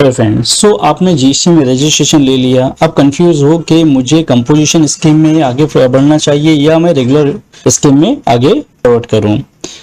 Friends, सो आपने GST में registration ले लिया। अब कंफ्यूज हो कि मुझे कंपोजिशन स्कीम में आगे बढ़ना चाहिए या मैं रेगुलर स्कीम में आगे फॉरवर्ड करूं।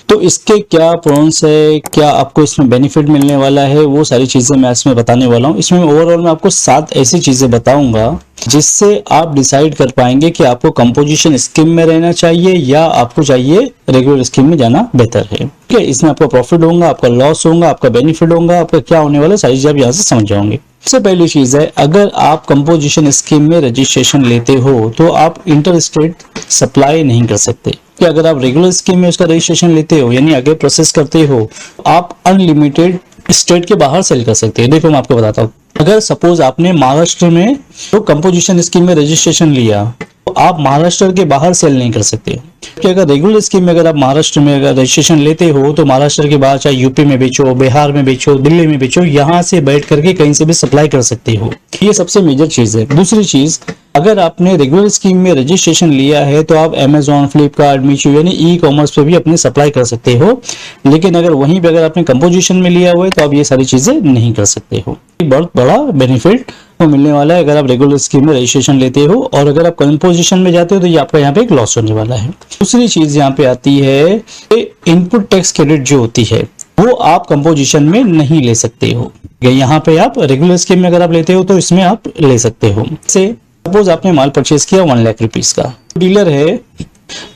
तो इसके क्या प्रोन्स है, क्या आपको इसमें बेनिफिट मिलने वाला है, वो सारी चीजें मैं इसमें बताने वाला हूं। इसमें ओवरऑल मैं आपको 7 ऐसी चीजें बताऊंगा जिससे आप डिसाइड कर पाएंगे कि आपको कंपोजिशन स्कीम में रहना चाहिए या आपको चाहिए रेगुलर स्कीम में जाना बेहतर है। ठीक है, इसमें आपका प्रॉफिट होगा, आपका लॉस होगा, आपका बेनिफिट होगा, आपका क्या होने वाला है, सारी चीजें आप यहाँ से समझ जाओगे। सबसे पहली चीज है, अगर आप कंपोजिशन स्कीम में रजिस्ट्रेशन लेते हो तो आप इंटर स्टेट सप्लाई नहीं कर सकते। कि अगर आप रेगुलर स्कीम में उसका रजिस्ट्रेशन लेते हो यानी आगे प्रोसेस करते हो, आप अनलिमिटेड स्टेट के बाहर सेल कर सकते हैं। देखो मैं आपको बताता हूँ, अगर सपोज आपने महाराष्ट्र में तो कंपोजिशन स्कीम में रजिस्ट्रेशन लिया तो आप महाराष्ट्र के बाहर सेल नहीं कर सकते। कि अगर रेगुलर स्कीम में अगर आप महाराष्ट्र में अगर रजिस्ट्रेशन लेते हो तो महाराष्ट्र के बाहर चाहे यूपी में बेचो, बिहार में बेचो, दिल्ली में बेचो, यहाँ से बैठ करके कहीं से भी सप्लाई कर सकते हो। ये सबसे मेजर चीज है। दूसरी चीज, अगर आपने रेगुलर स्कीम में रजिस्ट्रेशन लिया है तो आप अमेजॉन, फ्लिपकार्ट, मीशो यानी ई कॉमर्स पे भी अपनी सप्लाई कर सकते हो। लेकिन अगर वहीं पे अगर आपने कंपोजिशन में लिया हुआ है तो आप ये सारी चीजें नहीं कर सकते हो। एक बहुत बड़ा बेनिफिट तो मिलने वाला है अगर आप रेगुलर स्कीम में रजिस्ट्रेशन लेते हो, और अगर आप कंपोजिशन में जाते हो तो ये आपका यहाँ पे एक लॉस होने वाला है। दूसरी चीज यहाँ पे आती है कि इनपुट टैक्स क्रेडिट जो होती है वो आप कंपोजिशन में नहीं ले सकते हो। यहाँ पे आप रेगुलर स्कीम में अगर आप लेते हो तो इसमें आप ले सकते हो। से सपोज आपने माल परचेज किया 1 लाख रुपीज का, डीलर है,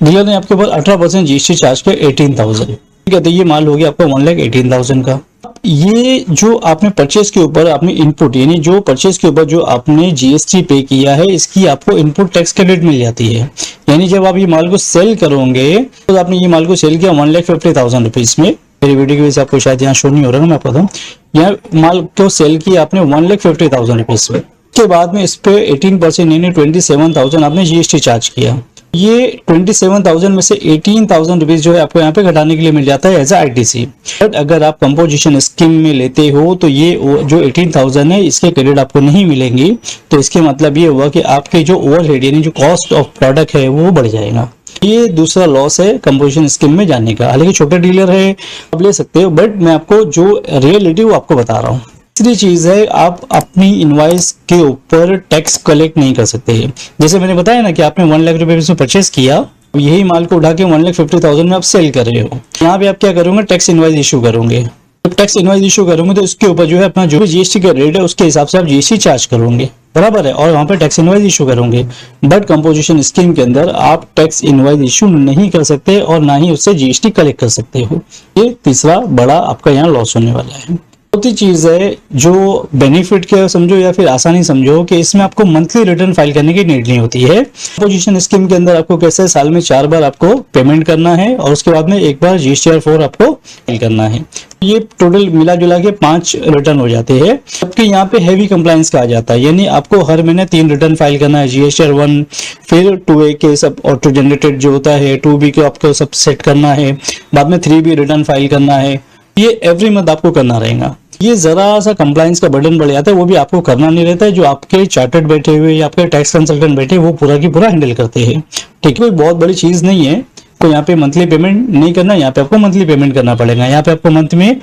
डीलर ने आपके ऊपर 18% जीएसटी चार्ज किया 18,000। ठीक है, तो ये माल हो गया आपका 1,18,000 का। ये जो आपने परचेज के ऊपर आपने इनपुट यानी जो परचेज के ऊपर जो आपने जीएसटी पे किया है इसकी आपको इनपुट टैक्स क्रेडिट मिल जाती है। यानी जब आप ये माल को सेल करोगे तो आपने ये माल को सेल किया 1,50,000 रुपीज में, मेरी वीडियो की वजह से आपको शायद यहाँ शो नहीं हो रहा है, मैं आपको बताऊँ, यहाँ माल को सेल किया आपने 1,50,000 रुपीज में। उसके बाद में इस पे 18% यानी 27,000 आपने जीएसटी चार्ज किया। ये 27,000 में से 18,000 रुपीज जो है आपको यहाँ पे घटाने के लिए मिल जाता है एज आईटीसी। बट अगर आप कंपोजिशन स्कीम में लेते हो तो ये जो 18,000 है इसके क्रेडिट आपको नहीं मिलेंगी। तो इसके मतलब ये हुआ कि आपके जो ओवरहेड यानी जो कॉस्ट ऑफ प्रोडक्ट है वो बढ़ जाएगा। ये दूसरा लॉस है कंपोजिशन स्कीम में जाने का। हालांकि छोटे डीलर है आप ले सकते हो, बट मैं आपको जो रियलिटी वो आपको बता रहा हूँ। तीसरी चीज है, आप अपनी इनवॉइस के ऊपर टैक्स कलेक्ट नहीं कर सकते हैं। जैसे मैंने बताया ना कि आपने 1 लाख रुपए में परचेस किया, यही माल को उठा के 1,50,000 में आप सेल कर रहे हो। यहाँ पे आप क्या करोगे, टैक्स इनवॉइस इशू करोगे। जब टैक्स इनवॉइस इशू करोगे तो उसके ऊपर जो है अपना जो जीएसटी का रेट है उसके हिसाब से आप जीएसटी चार्ज करोगे, बराबर है, और वहां पे टैक्स इनवॉइस इशू करोगे। बट कंपोजिशन स्कीम के अंदर आप टैक्स इनवॉइस इशू नहीं कर सकते और ना ही उससे जीएसटी कलेक्ट कर सकते हो। ये तीसरा बड़ा आपका यहाँ लॉस होने वाला है। चौथी चीज है जो बेनिफिट के समझो या फिर आसानी समझो कि इसमें आपको मंथली रिटर्न फाइल करने की नीड नहीं होती है। कंपोजिशन स्कीम के अंदर आपको कैसे साल में 4 बार आपको पेमेंट करना है और उसके बाद में एक बार GSTR4 आपको फाइल करना है। ये टोटल मिला जुला के 5 रिटर्न हो जाते हैं। जबकि यहाँ पे हैवी कंप्लायंस कहा जाता है, यानी आपको हर महीने 3 रिटर्न फाइल करना है। GSTR1 फिर 2A के सब ऑटो जनरेटेड जो होता है, 2B के आपको सब सेट करना है, बाद में 3B रिटर्न फाइल करना है। ये एवरी मंथ आपको करना रहेगा। ये जरा सा कंप्लायंस का बर्डन बढ़ जाता है, वो भी आपको करना नहीं रहता है। जो आपके चार्टर्ड बैठे हुए या आपके टैक्स कंसल्टेंट बैठे वो पूरा की पूरा हैंडल करते हैं। ठीक है, कोई बहुत बड़ी चीज नहीं है। तो यहाँ पे मंथली पेमेंट नहीं करना, यहाँ पे आपको मंथली पेमेंट करना पड़ेगा। यहाँ पे आपको मंथ में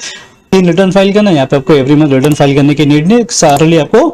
3 रिटर्न फाइल करना, यहाँ पे आपको एवरी मंथ रिटर्न फाइल करने की नीड नहीं, सारली आपको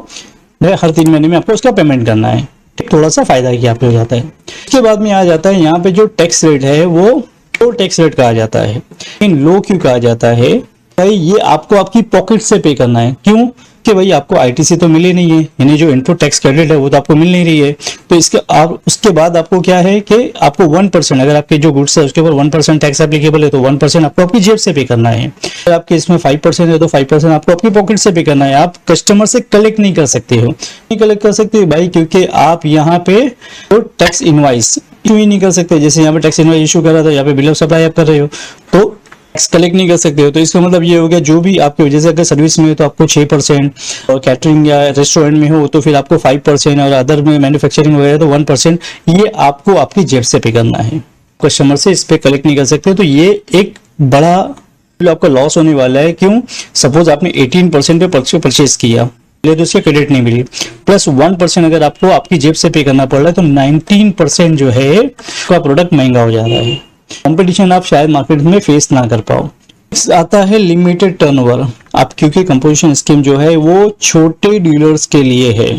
हर 3 महीने में आपको उसका पेमेंट करना है। थोड़ा सा फायदा ही आपको हो जाता है। इसके बाद में आ जाता है यहाँ पे जो टैक्स रेट है वो लो टैक्स रेट कहा जाता है। लेकिन लो क्यों कहा जाता है भाई, ये आपको आपकी पॉकेट से पे करना है। क्यों कि भाई आपको आईटीसी तो मिली नहीं है, यानी जो इनपुट टैक्स क्रेडिट है वो तो आपको मिल नहीं रही है। तो इसके आप उसके बाद आपको क्या है कि आपको 1% अगर आपके जो गुड्स है उसके ऊपर 1% टैक्स एप्लीकेबल है तो 1% आपको आपकी जेब से पे करना है। अगर आपके इसमें 5% है तो 5% आपको अपनी पॉकेट से पे करना है। आप कस्टमर से कलेक्ट नहीं कर सकते हो। नहीं कलेक्ट कर सकते भाई, क्योंकि आप यहाँ पे तो टैक्स इनवॉइस इशू ही नहीं कर सकते। जैसे यहाँ पे टैक्स इनवॉइस इशू कर रहा था, यहाँ पे बिल ऑफ सप्लाई आप कर रहे हो तो टैक्स कलेक्ट नहीं कर सकते हो। तो इसका मतलब ये हो गया जो भी आपकी वजह से अगर सर्विस में हो तो आपको 6%, और कैटरिंग या रेस्टोरेंट में हो तो फिर आपको 5%, और अदर में मैन्युफैक्चरिंग वगैरह तो 1%। ये आपको आपकी जेब से पे करना है, कस्टमर से इस पे कलेक्ट नहीं कर सकते। तो ये एक बड़ा आपका लॉस होने वाला है। क्यों, सपोज आपने 18% पे परचेज किया तो उसके क्रेडिट नहीं मिली, प्लस 1% अगर आपको आपकी जेब से पे करना पड़ रहा है तो 19% जो है आपका प्रोडक्ट महंगा हो जा रहा है। कंपटीशन आप शायद मार्केट में फेस ना कर पाओ। आता है लिमिटेड टर्नओवर। आप क्योंकि कंपोजिशन स्कीम जो है वो छोटे डीलर्स के लिए है।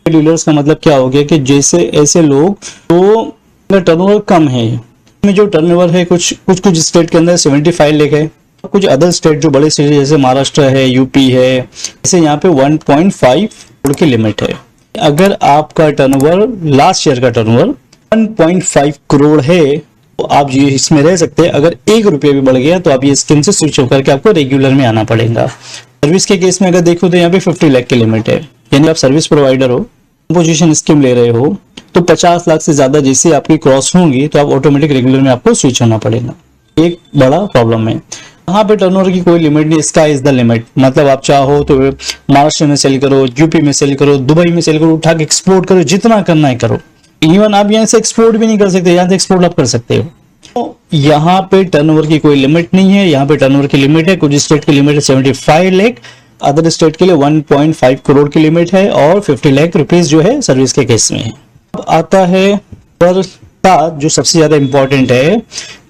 डीलर्स का मतलब क्या हो गया कि जैसे ऐसे लोग तो टर्नओवर कम है, में जो टर्नओवर है कुछ स्टेट के अंदर 75 लाख है, कुछ अदर स्टेट जो बड़े स्टेट जैसे महाराष्ट्र है, यूपी है, ऐसे यहाँ पे 1.5 करोड़ की लिमिट है। अगर आपका टर्नओवर लास्ट ईयर का टर्नओवर 1.5 करोड़ है तो आप ये इसमें रह सकते हैं। अगर 1 रुपये भी बढ़ गया तो आप ये स्कीम से स्विच होकर के आपको रेगुलर में आना पड़ेगा। सर्विस के केस में अगर देखो तो यहाँ पे 50 लाख की लिमिट है, यानी आप सर्विस प्रोवाइडर हो, कंपोजिशन स्कीम ले रहे हो तो 50 लाख से ज्यादा जैसे आपकी क्रॉस होंगी तो आप ऑटोमेटिक रेगुलर में आपको स्विच होना पड़ेगा। एक बड़ा प्रॉब्लम है। यहाँ पे टर्नओवर की कोई लिमिट नहीं, स्काई इज द लिमिट। मतलब आप चाहो तो महाराष्ट्र में सेल करो, यूपी में सेल करो, दुबई में सेल करो, उठा के एक्सपोर्ट करो, जितना करना है करो। इवन आप यहाँ से एक्सपोर्ट भी नहीं कर सकते, यहाँ से एक्सपोर्ट आप कर सकते हो। तो यहाँ पे टर्नओवर की कोई लिमिट नहीं है। यहाँ पे टर्नओवर की लिमिट है, कुछ स्टेट की लिमिट है 75 लाख, अदर स्टेट के लिए 1.5 करोड़ की लिमिट है और 50 लाख रुपीस जो है सर्विस के केस में है। अब आता है पर का जो सबसे ज्यादा इंपॉर्टेंट है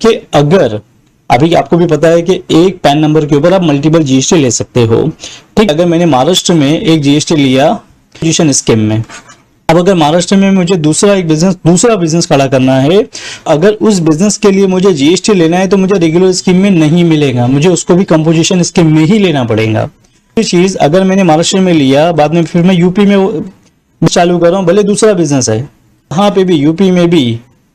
कि अगर अभी आपको भी पता है कि एक पैन नंबर के ऊपर आप मल्टीपल जीएसटी ले सकते हो। ठीक, अगर मैंने महाराष्ट्र में एक जीएसटी लिया कंपोजिशन स्कीम में, अब अगर महाराष्ट्र में मुझे दूसरा बिजनेस खड़ा करना है, अगर उस बिजनेस के लिए मुझे जीएसटी लेना है तो मुझे रेगुलर स्कीम में नहीं मिलेगा, मुझे उसको भी कंपोजिशन स्कीम में ही लेना पड़ेगा। ये चीज अगर मैंने महाराष्ट्र में लिया, बाद में फिर मैं यूपी में चालू कर रहा हूँ, भले दूसरा बिजनेस है, वहां पे भी यूपी में भी,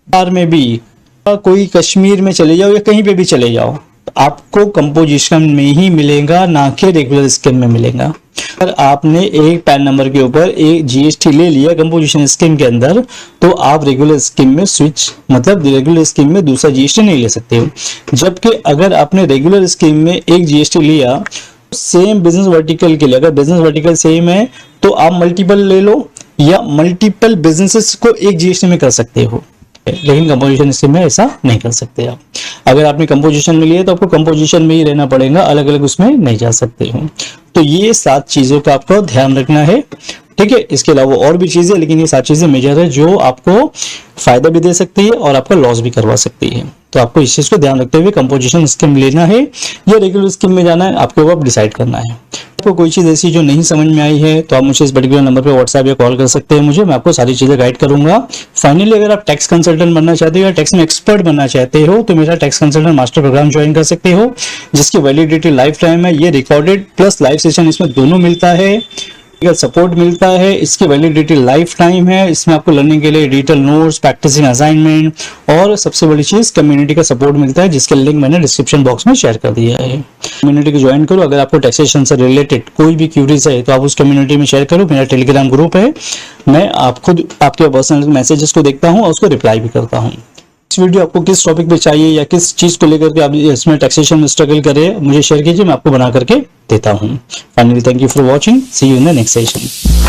बिहार में भी, कोई कश्मीर में चले जाओ या कहीं पे भी चले जाओ, आपको कंपोजिशन में ही मिलेगा, ना कि रेगुलर स्कीम में मिलेगा। अगर आपने एक पैन नंबर के ऊपर एक जीएसटी ले लिया कंपोजिशन स्कीम के अंदर तो आप रेगुलर स्कीम में स्विच, मतलब रेगुलर स्कीम में दूसरा जीएसटी नहीं ले सकते हो। जबकि अगर आपने रेगुलर स्कीम में एक जीएसटी लिया सेम बिजनेस वर्टिकल के लिए, अगर बिजनेस वर्टिकल सेम है तो आप मल्टीपल ले लो या मल्टीपल बिजनेसेस को एक जीएसटी में कर सकते हो, लेकिन कंपोजिशन स्कीम में ऐसा नहीं कर सकते आप। अगर आपने कंपोजिशन में लिया तो आपको कंपोजिशन में ही रहना पड़ेगा, अलग अलग उसमें नहीं जा सकते हो। तो ये 7 चीजों का आपको ध्यान रखना है। ठीक है, इसके अलावा और भी चीजें, लेकिन ये 7 चीजें मेजर है जो आपको फायदा भी दे सकती है और आपका लॉस भी करवा सकती है। तो आपको इस चीज को ध्यान रखते हुए कंपोजिशन स्कीम लेना है या रेगुलर स्कीम में जाना है, आपको वो डिसाइड करना है। आपको कोई चीज ऐसी जो नहीं समझ में आई है तो आप मुझे इस पर्टिकुलर नंबर पे व्हाट्सएप या कॉल कर सकते हैं मुझे, मैं आपको सारी चीजें गाइड करूंगा। फाइनली अगर आप टैक्स कंसल्टेंट बनना चाहते हो या टैक्स में एक्सपर्ट बनना चाहते हो तो मेरा tax consultant master program join कर सकते हो, जिसकी वैलिडिटी लाइफ टाइम है। ये रिकॉर्डेड प्लस लाइव सेशन इसमें दोनों मिलता है, सपोर्ट मिलता है, इसकी वैलिडिटी लाइफ टाइम है। इसमें आपको लर्निंग के लिए डिजिटल नोट्स, प्रैक्टिसिंग असाइनमेंट और सबसे बड़ी चीज कम्युनिटी का सपोर्ट मिलता है, जिसका लिंक मैंने डिस्क्रिप्शन बॉक्स में शेयर कर दिया है। कम्युनिटी को ज्वाइन करो। अगर आपको टैक्सेशन से रिलेटेड कोई भी क्यूरीज है तो आप उस कम्युनिटी में शेयर करो। मेरा टेलीग्राम ग्रुप है, मैं आप खुद आपके पर्सनल मैसेजेस को देखता हूँ और उसको रिप्लाई भी करता हूँ। इस वीडियो आपको किस टॉपिक पे चाहिए या किस चीज को लेकर के आप इसमें टैक्सेशन में स्ट्रगल कर रहे हैं, मुझे शेयर कीजिए, मैं आपको बना करके देता हूँ। Finally thank you for watching, see you in the next session.